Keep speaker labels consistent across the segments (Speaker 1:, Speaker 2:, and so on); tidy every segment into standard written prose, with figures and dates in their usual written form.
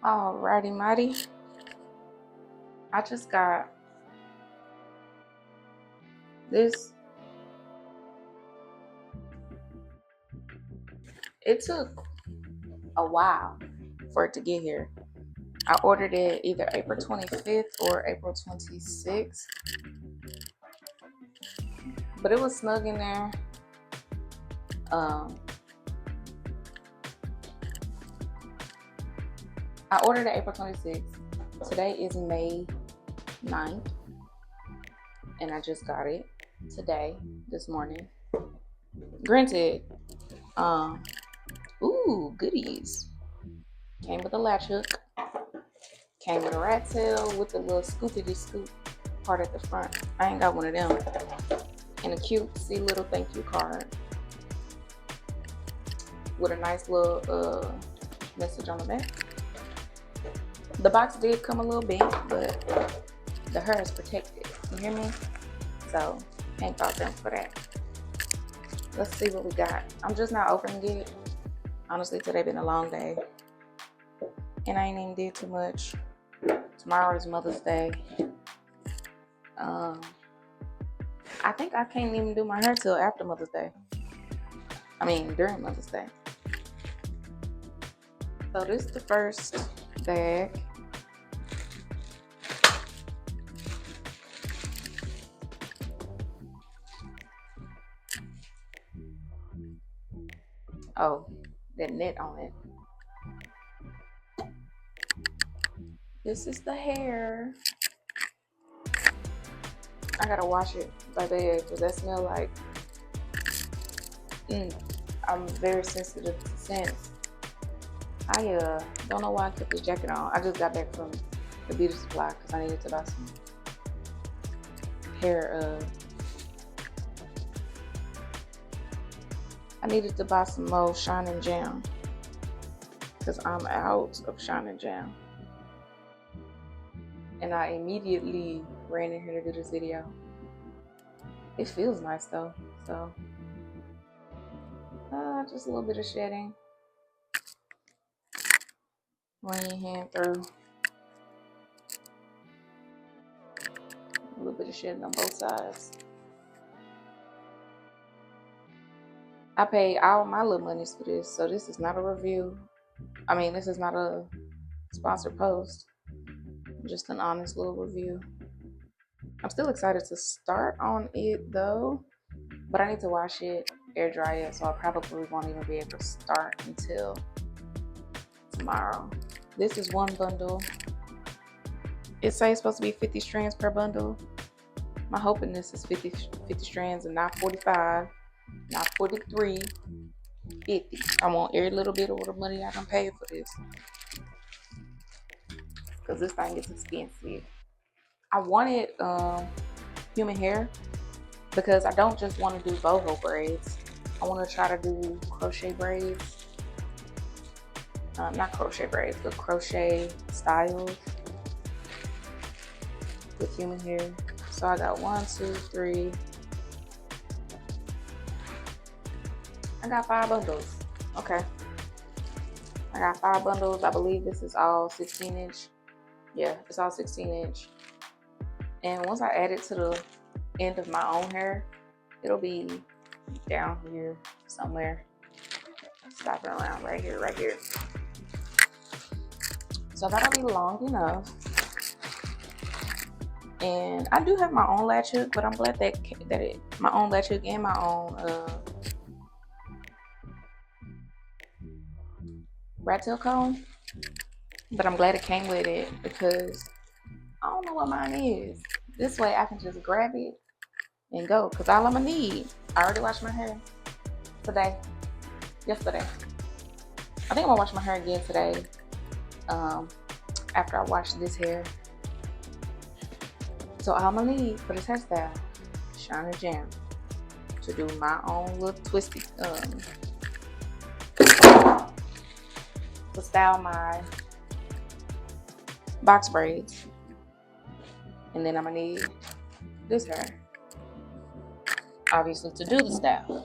Speaker 1: Alrighty, mighty. I just got this. It took a while for it to get here. I ordered it either April 25th or April 26th. But it was snug in there. I ordered it April 26th. Today is May 9th. And I just got it today, this morning. Granted, ooh, goodies. Came with a latch hook. Came with a rat tail with a little scoopity scoop part at the front. I ain't got one of them. And a cutesy little thank you card with a nice little message on the back. The box did come a little bent, but the hair is protected. You hear me? So can't fault them for that. Let's see what we got. I'm just not opening it. Honestly, today been a long day, and I ain't even did too much. Tomorrow is Mother's Day. I think I can't even do my hair till after Mother's Day. I mean, during Mother's Day. So this is the first bag. Oh, that net on it. This is the hair. I gotta wash it by bed because that smell like. I'm very sensitive to scents. I don't know why I kept this jacket on. I just got back from the beauty supply because I needed to buy some hair. I needed to buy some more Shine and Jam because I'm out of Shine and Jam. And I immediately ran in here to do this video. It feels nice though, so just a little bit of shedding. Run your hand through. A little bit of shedding on both sides. I paid all my little monies for this, so this is not a review. I mean, this is not a sponsored post. Just an honest little review. I'm still excited to start on it though, but I need to wash it, air dry it, so I probably won't even be able to start until tomorrow. This is one bundle. It says it's supposed to be 50 strands per bundle. My hoping this is 50 strands and not 45, not 43, 50. I want every little bit of the money I can pay for this, because this thing is expensive. I wanted human hair because I don't just want to do boho braids. I want to try to do crochet braids. Not crochet braids, but crochet styles with human hair. So I got 1, 2, 3. I got 5 bundles. Okay. I got 5 bundles. I believe this is all 16 inch. Yeah, it's all 16 inch. And once I add it to the end of my own hair, it'll be down here somewhere. Stopping around right here, right here. So that'll be long enough. And I do have my own latch hook, but I'm glad that my own latch hook and my own rat tail comb. But I'm glad it came with it because I don't know what mine is. This way I can just grab it and go. Because all I'm going to need, I already washed my hair yesterday. I think I'm going to wash my hair again today after I wash this hair. So all I'm going to need for this hairstyle, Shine and Jam, to do my own little twisty, to style my box braids. And then I'm gonna need this hair, obviously, to do the style.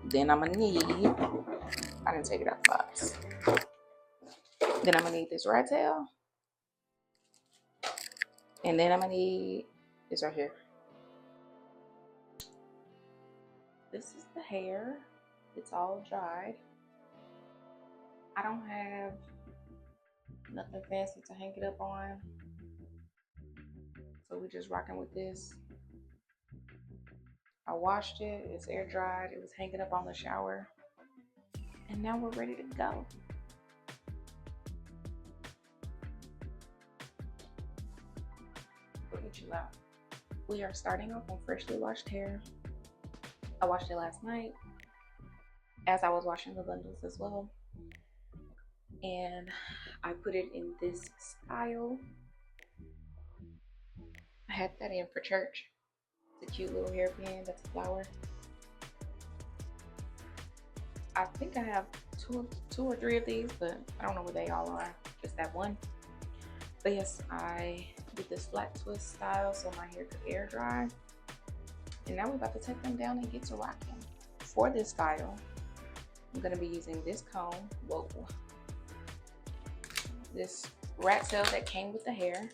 Speaker 1: Then I'm gonna need, I didn't take it out the box. Then I'm gonna need this rat tail. And then I'm gonna need this right here. This is the hair. It's all dried. I don't have nothing fancy to hang it up on. So we're just rocking with this. I washed it, it's air dried, it was hanging up on the shower. And now we're ready to go. Look at you out. We are starting off on freshly washed hair. I washed it last night as I was washing the bundles as well. And I put it in this style. I had that in for church. It's a cute little hairpin, that's a flower. I think I have two or three of these, but I don't know where they all are, just that one. But yes, I did this flat twist style so my hair could air dry. And now we're about to take them down and get to rocking. For this style, I'm gonna be using this comb, this rat tail that came with the hair.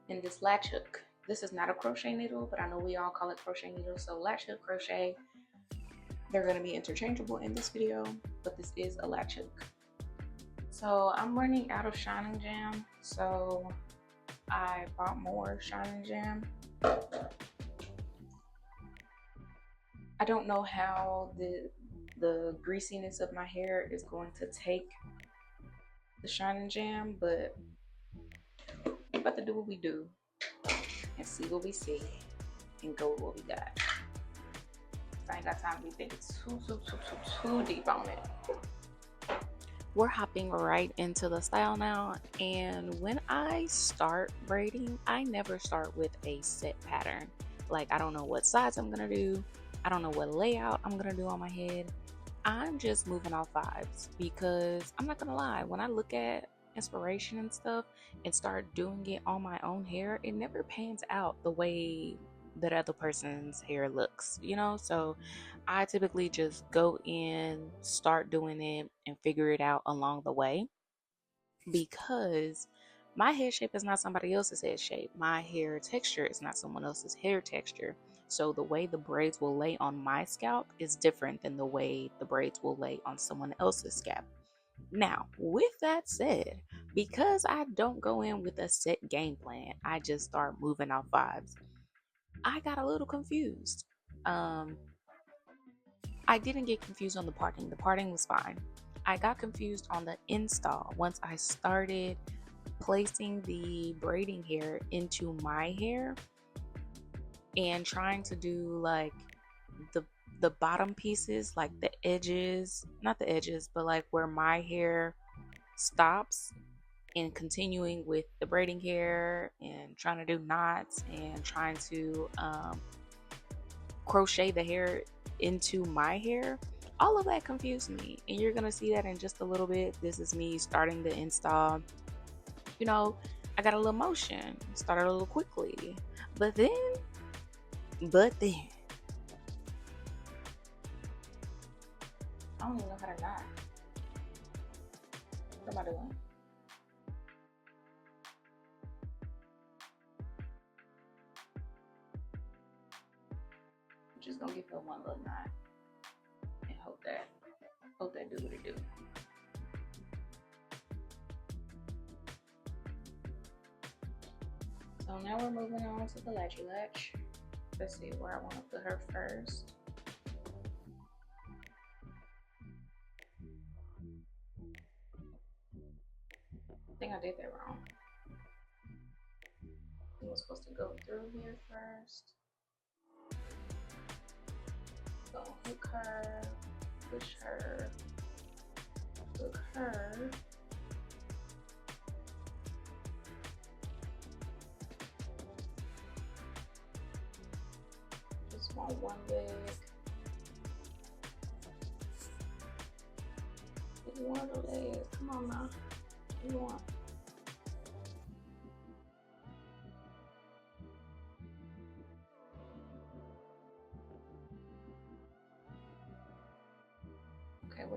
Speaker 1: And this latch hook. This is not a crochet needle, but I know we all call it crochet needles. So latch hook, crochet, they're gonna be interchangeable in this video, but this is a latch hook. So I'm running out of Shining Jam, so I bought more Shining Jam. I don't know how the greasiness of my hair is going to take the Shining Jam, but we're about to do what we do and see what we see and go with what we got. I ain't got time to be thinking too deep on it. We're hopping right into the style now, and when I start braiding, I never start with a set pattern. Like, I don't know what size I'm gonna do, I don't know what layout I'm gonna do on my head. I'm just moving off vibes, because I'm not gonna lie, when I look at inspiration and stuff and start doing it on my own hair, it never pans out the way that other person's hair looks, you know? So I typically just go in, start doing it, and figure it out along the way, because my head shape is not somebody else's head shape. My hair texture is not someone else's hair texture. So the way the braids will lay on my scalp is different than the way the braids will lay on someone else's scalp. Now, with that said, because I don't go in with a set game plan, I just start moving off vibes, I got a little confused. I didn't get confused on the parting. The parting was fine. I got confused on the install once I started placing the braiding hair into my hair and trying to do like the bottom pieces, like the edges, not the edges, but like where my hair stops, and continuing with the braiding hair and trying to do knots and trying to crochet the hair into my hair. All of that confused me, and you're gonna see that in just a little bit. This is me starting the install. You know, I got a little motion, started a little quickly, but then I don't even know how to knot. What am I doing? I'm just gonna give her one little knot and hope that do what it do. So now we're moving on to the latchy latch. Let's see where I want to put her first. I think I did that wrong. I was supposed to go through here first. Go hook her, push her, hook her. Just want one leg. Just one of the legs. Come on now. What do you want?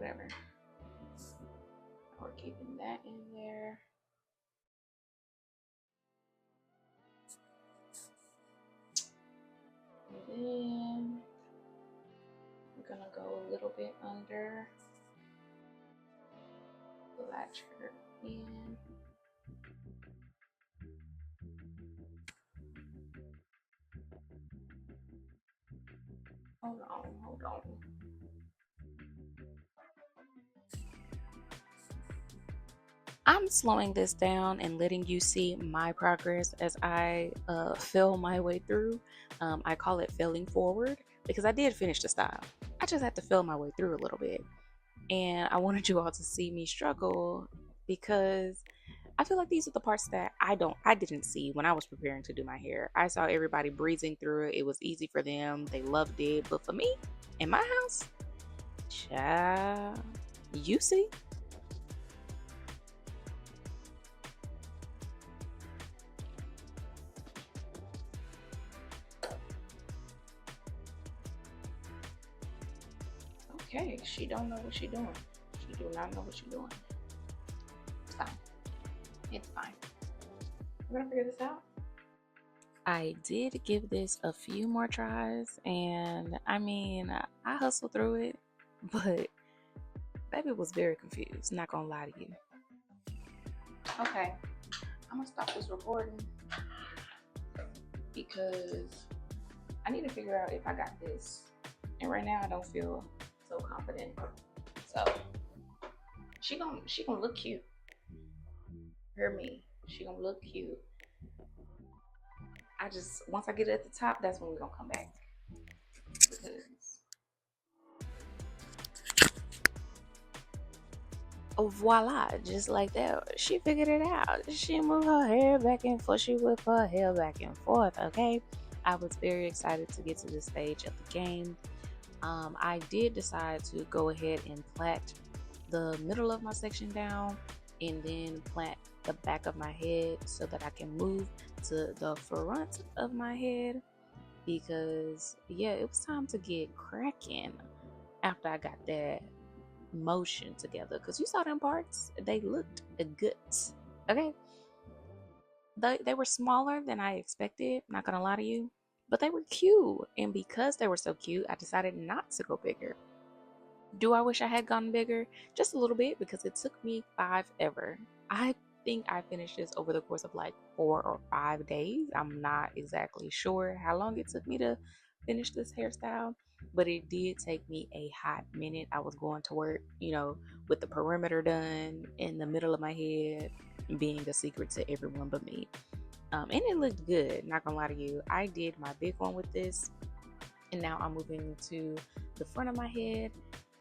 Speaker 1: whatever. We're keeping that in there. And then we're gonna go a little bit under, latch her in. Hold on. I'm slowing this down and letting you see my progress as I feel my way through. I call it failing forward because I did finish the style. I just had to feel my way through a little bit. And I wanted you all to see me struggle because I feel like these are the parts that I didn't see when I was preparing to do my hair. I saw everybody breezing through it. It was easy for them. They loved it. But for me, in my house, child, you see? Okay, she don't know what she's doing. She do not know what she's doing. It's fine. It's fine. We're gonna figure this out. I did give this a few more tries, and I mean, I hustled through it, but baby was very confused, not gonna lie to you. Okay, I'm gonna stop this recording because I need to figure out if I got this. And right now I don't feel so confident. So she gonna look cute. Hear me. She gonna look cute. I just, once I get it at the top, that's when we're gonna come back. Because voila, just like that, she figured it out. She moved her hair back and forth. She whipped her hair back and forth. Okay, I was very excited to get to this stage of the game. I did decide to go ahead and plait the middle of my section down and then plait the back of my head so that I can move to the front of my head, because yeah, it was time to get cracking after I got that motion together. Because you saw them parts, they looked good. Okay, they were smaller than I expected, not gonna lie to you, but they were cute. And because they were so cute, I decided not to go bigger. Do I wish I had gone bigger? Just a little bit, because it took me 5 ever. I think I finished this over the course of like 4 or 5 days. I'm not exactly sure how long it took me to finish this hairstyle, but it did take me a hot minute. I was going to work, you know, with the perimeter done in the middle of my head, being a secret to everyone but me. And it looked good, not gonna lie to you. I did my big one with this, and now I'm moving to the front of my head.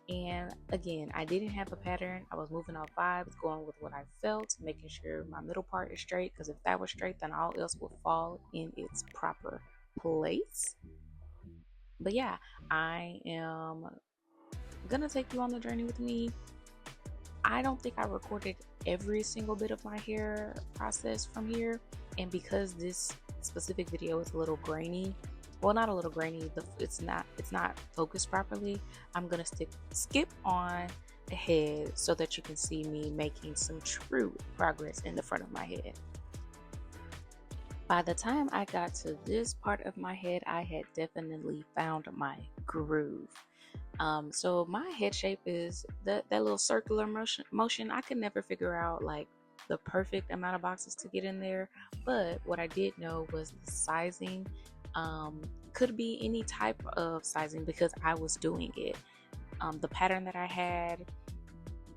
Speaker 1: And again, I didn't have a pattern. I was moving off vibes, going with what I felt, making sure my middle part is straight, because if that was straight, then all else would fall in its proper place. But yeah, I am gonna take you on the journey with me. I don't think I recorded every single bit of my hair process from here, and because this specific video is a little grainy, well, not a little grainy, it's not focused properly, I'm gonna skip on ahead so that you can see me making some true progress in the front of my head. By the time I got to this part of my head, I had definitely found my groove. So my head shape is that little circular motion. I could never figure out like the perfect amount of boxes to get in there, but what I did know was the sizing could be any type of sizing because I was doing it. The pattern that I had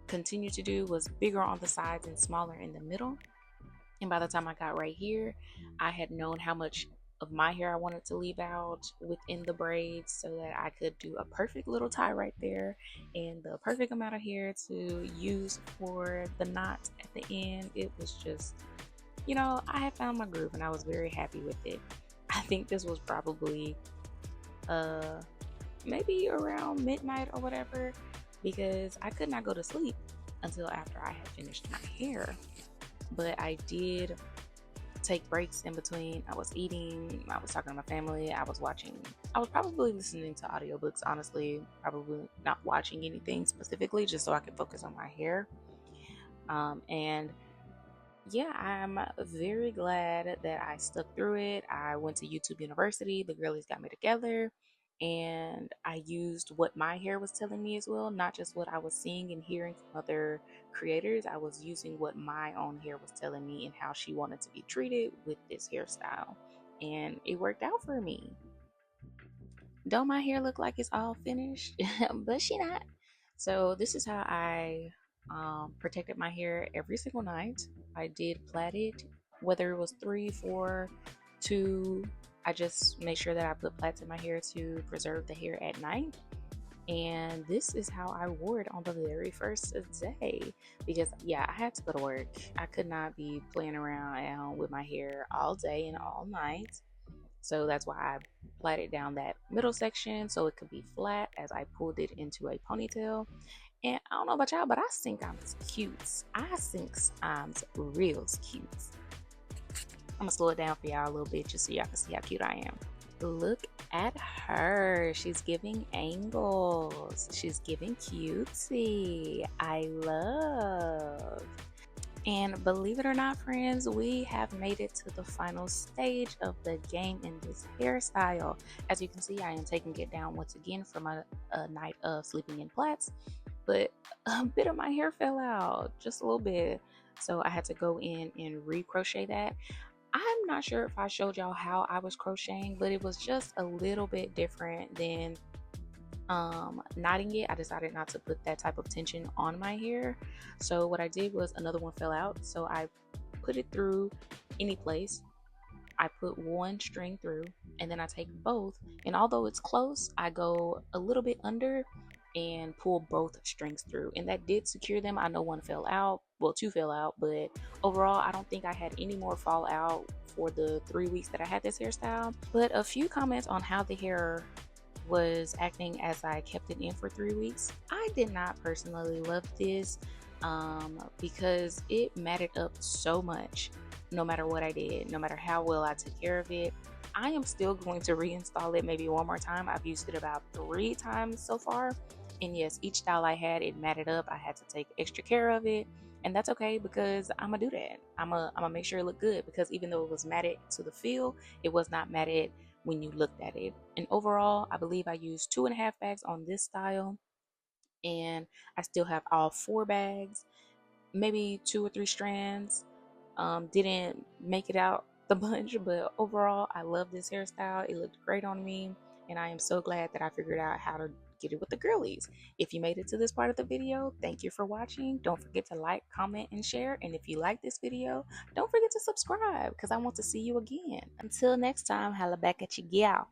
Speaker 1: continued to do was bigger on the sides and smaller in the middle, and by the time I got right here, I had known how much of my hair I wanted to leave out within the braids so that I could do a perfect little tie right there and the perfect amount of hair to use for the knot at the end. It was just, you know, I had found my groove and I was very happy with it. I think this was probably maybe around midnight or whatever, because I could not go to sleep until after I had finished my hair. But I did take breaks in between. I was eating, I was talking to my family, I was probably listening to audiobooks, honestly, probably not watching anything specifically, just so I could focus on my hair. And yeah, I'm very glad that I stuck through it. I went to YouTube University, the girlies got me together, and I used what my hair was telling me as well, not just what I was seeing and hearing from other creators. I was using what my own hair was telling me and how she wanted to be treated with this hairstyle, and it worked out for me. Don't my hair look like it's all finished? But she not. So this is how I protected my hair every single night. I did plait it, whether it was 3, 4, 2. I just made sure that I put plaits in my hair to preserve the hair at night. And this is how I wore it on the very first day, because yeah, I had to go to work. I could not be playing around at home with my hair all day and all night. So that's why I plaited down that middle section so it could be flat as I pulled it into a ponytail. And I don't know about y'all, but I think I'm cute. I think I'm real cute. I'm gonna slow it down for y'all a little bit just so y'all can see how cute I am. Look at her. She's giving angles. She's giving cutesy. I love. And believe it or not, friends, we have made it to the final stage of the game in this hairstyle. As you can see, I am taking it down once again from a night of sleeping in plaits, but a bit of my hair fell out, just a little bit. So I had to go in and re-crochet that. I'm not sure if I showed y'all how I was crocheting, but it was just a little bit different than knotting it. I decided not to put that type of tension on my hair. So what I did was, another one fell out, so I put it through any place. I put one string through, and then I take both, and although it's close, I go a little bit under and pull both strings through, and that did secure them. I know one fell out, well, 2 fell out, but overall I don't think I had any more fall out for the 3 weeks that I had this hairstyle. But a few comments on how the hair was acting as I kept it in for 3 weeks. I did not personally love this because it matted up so much. No matter what I did, no matter how well I took care of it, I am still going to reinstall it maybe one more time. I've used it about 3 times so far, and yes, each style I had, it matted up. I had to take extra care of it, and that's okay, because I'm gonna do that. I'm gonna make sure it looked good, because even though it was matted to the feel, it was not matted when you looked at it. And overall, I believe I used 2.5 bags on this style, and I still have all 4 bags, maybe 2 or 3 strands. Didn't make it out the bunch, but overall I love this hairstyle. It looked great on me, and I am so glad that I figured out how to get it with the girlies. If you made it to this part of the video, thank you for watching. Don't forget to like, comment, and share. And if you like this video, don't forget to subscribe, because I want to see you again. Until next time, holla back at your gal.